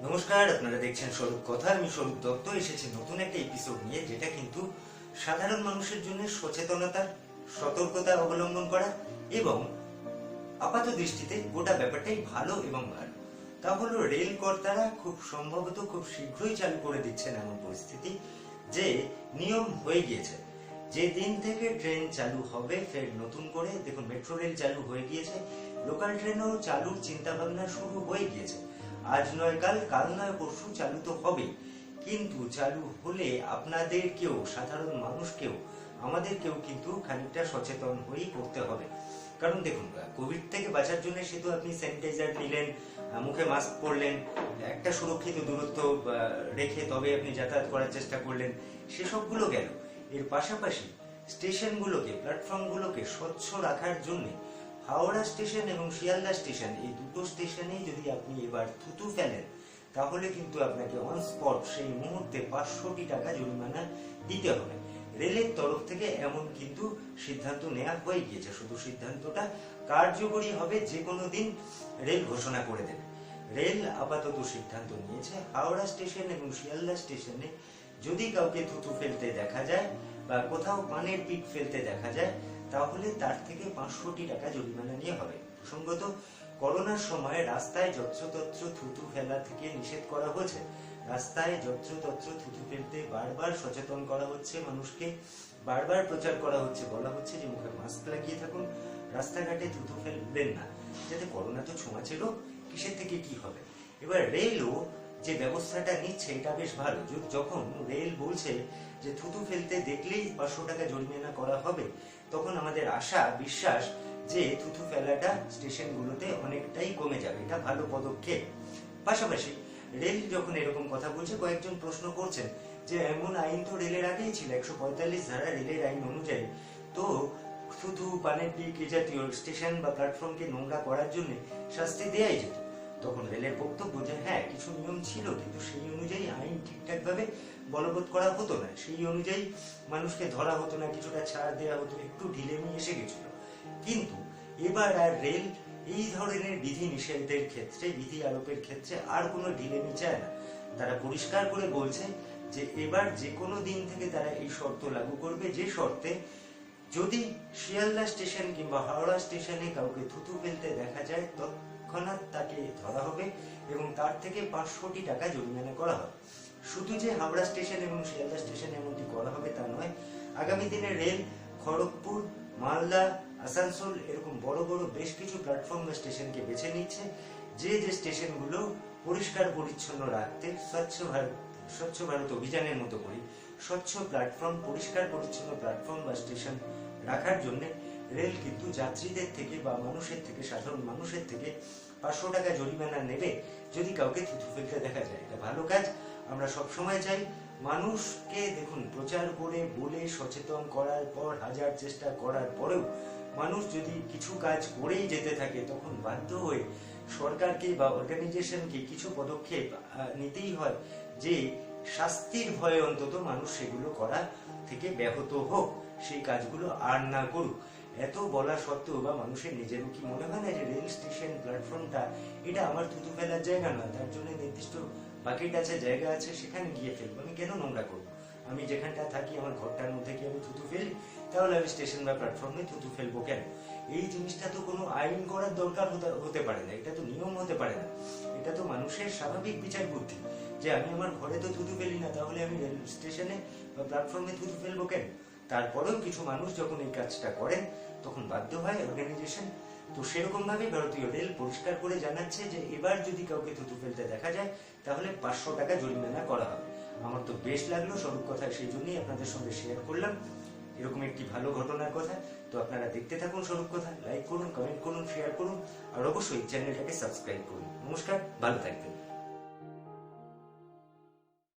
নমস্কার, আপনারা দেখছেন স্বরূপ কথা। আমি স্বরূপ দত্ত এসেছি নতুন একটা এপিসোড নিয়ে, যেটা কিন্তু সাধারণ মানুষের জন্য সচেতনতা, সতর্কতা অবলম্বন করা এবং আপাত দৃষ্টিতে গোটা ব্যাপারটাই ভালো এবং ভালো। তা হলো রেল কর্তারা খুব সম্ভবত খুব শীঘ্রই চালু করে দিচ্ছেন এমন পরিস্থিতি যে নিয়ম হয়ে গিয়েছে। যে দিন থেকে ট্রেন চালু হবে ফের নতুন করে, দেখুন মেট্রো রেল চালু হয়ে গিয়েছে, লোকাল ট্রেনও চালুর চিন্তা ভাবনা শুরু হয়ে গিয়েছে। আজ নয় কাল, কাল নয় পরশু চালু তো হবেই। কিন্তু চালু হলে আপনাদেরকেও, সাধারণ মানুষকেও, আমাদেরকেও কিন্তু খানিকটা সচেতন হয়েই করতে হবে। কারণ দেখুন, কোভিড থেকে বাঁচার জন্য সে তো আপনি স্যানিটাইজার নিলেন, মুখে মাস্ক পরলেন, একটা সুরক্ষিত দূরত্ব রেখে তবে আপনি যাতায়াত করার চেষ্টা করলেন, সেসবগুলো গেল। এর পাশাপাশি স্টেশনগুলোকে, প্ল্যাটফর্মগুলোকে স্বচ্ছ রাখার জন্য হাওড়া স্টেশন এবং শিয়ালদা স্টেশন, এই দুটো স্টেশনেই যদি আপনি এবার থুতু ফেলেন, তাহলে কিন্তু আপনাকে অন স্পট সেই মুহূর্তে 500 টাকা জরিমানা দিতে হবে। রেলের তরফ থেকে এমন কিন্তু সিদ্ধান্ত নেওয়া হয়ে গিয়েছে। শুধু সিদ্ধান্তটা কার্যকরী হবে যে কোনো দিন রেল ঘোষণা করে দেবে। রেল আপাতত সিদ্ধান্ত নিয়েছে, হাওড়া স্টেশন এবং শিয়ালদা স্টেশনে যদি কাউকে থুতু ফেলতে দেখা যায় বা কোথাও পানের পিক ফেলতে দেখা যায়, তাহলে তার থেকে 500 টাকা জরিমানা নিয়ে হবে। প্রসঙ্গত, করোনার সময় রাস্তায় যত্রতত্র থুতু ফেলা থেকে নিষেধ করা হয়েছে। রাস্তায় যত্রতত্র থুতু ফেলতে বারবার সচেতন করা হচ্ছে মানুষকে, বারবার প্রচার করা হচ্ছে, বলা হচ্ছে যে মুখে মাস্ক লাগিয়ে থাকুন, রাস্তাঘাটে থুতু ফেলবেন না, যাতে করোনা তো ছোঁয়া ছিল, কিসের থেকে কি হবে। এবার রেলও যে ব্যবস্থাটা নিচ্ছে এটা বেশ ভালো। যখন রেল বলছে যে থুতু ফেলতে দেখলেই 500 টাকা জরিমানা করা হবে, তখন আমাদের আশা, বিশ্বাস যে থুতু ফেলাটা স্টেশনগুলোতে অনেকটাই কমে যাবে। এটা ভালো পদক্ষেপ। পাশাপাশি রেল যখন এরকম কথা বলছে, কয়েকজন প্রশ্ন করছেন যে এমন আইন তো রেলের আগেই ছিল, 145 ধারা রেলের আইন অনুযায়ী তো থুতু, পানের পিক এ জাতীয় স্টেশন বা প্ল্যাটফর্মকে নোংরা করার জন্য শাস্তি দেয়াই যেত। তখন রেলের বক্তব্য যে হ্যাঁ, কিছু নিয়ম ছিল, কিন্তু সেই অনুযায়ী আইন ঠিকঠাক ভাবে বলবৎ করা হতো না, সেই অনুযায়ী মানুষকে ধরা হতো না, কিছুটা ছাড় দেওয়া হতো, একটু ঢিলেমি এসে গেছিল। কিন্তু এবার আর রেল এই ধরনের বিধি নিষেধের ক্ষেত্রে, বিধি আরোপের ক্ষেত্রে আর কোনো ঢিলেমি চায় না। তারা পরিষ্কার করে বলছে যে এবার যে কোনো দিন থেকে তারা এই শর্ত লাগু করবে, যে শর্তে যদি শিয়ালদা স্টেশন কিংবা হাওড়া স্টেশনে কাউকে থুতু ফেলতে দেখা যায়, তৎক্ষণাৎ তাকে ধরা হবে এবং তার থেকে 500 টাকা জরিমানা করা হবে। শুধু যে হাওড়া স্টেশন এবং শিয়ালদা স্টেশনে এমনটি করা হবে তা নয়, আগামী দিনে রেল খড়গপুর, মালদা, আসানসোল এরকম বড় বড় বেশ কিছু প্ল্যাটফর্ম বা স্টেশনকে বেছে নিচ্ছে, যে যে স্টেশনগুলো পরিষ্কার পরিচ্ছন্ন রাখতে স্বচ্ছ ভারত অভিযানের মতো করে স্বচ্ছ প্ল্যাটফর্ম, পরিষ্কার পরিচ্ছন্ন প্ল্যাটফর্ম বা স্টেশন রাখার জন্য রেল কিন্তু যাত্রীদের থেকে বা মানুষের থেকে, সাধারণ মানুষের থেকে 500 টাকা জরিমানা নেবে যদি কাউকে থুতু ফেলতে দেখা যায়। এটা ভালো কাজ। আমরা সবসময় চাই মানুষকে, দেখুন, প্রচার করে বলে সচেতন করার পর, হাজার চেষ্টা করার পরেও মানুষ যদি কিছু কাজ করেই যেতে থাকে, তখন বাধ্য হয়ে সরকারকে বা অর্গানাইজেশনকে কিছু পদক্ষেপ নিতেই হয়, যে শাস্তির ভয়ে অন্তত মানুষ সেগুলো করা থেকে ব্যাহত হোক, সেই কাজগুলো আর না করুক। এত বলা সত্ত্বেও বা মানুষের নিজেরও কি মনে হয় না যে রেল স্টেশন প্ল্যাটফর্মটা এটা আমার থুতু ফেলার জায়গা নয়, তার জন্য নির্দিষ্ট বাকেট আছে, জায়গা আছে, সেখানে গিয়ে ফেলবো, আমি কেন নোংরা করবো? আমি যেখানটা থাকি, আমার ঘরটার মধ্যে কি আমি থুতু ফেলি? তাহলে আমি স্টেশন বা প্ল্যাটফর্মে থুতু ফেলবো কেন? এই জিনিসটা তো কোনো আইন করার দরকার হতে পারে না, এটা তো নিয়ম হতে পারে না, এটা তো মানুষের স্বাভাবিক বিচার বুদ্ধি যে আমি আমার ঘরে তো থুতু ফেলি না, তাহলে আমি রেল স্টেশনে বা প্ল্যাটফর্মে থুতু ফেলবো কেন? তারপরেও কিছু মানুষ যখন এই কাজটা করেন, তখন বাধ্য হয় অর্গানাইজেশন। তো সেরকম ভাবে ভারতীয় রেল পরিষ্কার করে জানাচ্ছে যে এবার যদি কাউকে থুতু ফেলতে দেখা যায়, তাহলে 500 টাকা জরিমানা করা হবে। আমার তো বেশ লাগলো স্বরূপ কথা, সেই জন্যই আপনাদের সঙ্গে শেয়ার করলাম এরকম একটি ভালো ঘটনার কথা। তো আপনারা দেখতে থাকুন স্বরূপ কথা, লাইক করুন, কমেন্ট করুন, শেয়ার করুন, আর অবশ্যই চ্যানেলটাকে সাবস্ক্রাইব করুন। নমস্কার, ভালো থাকবেন।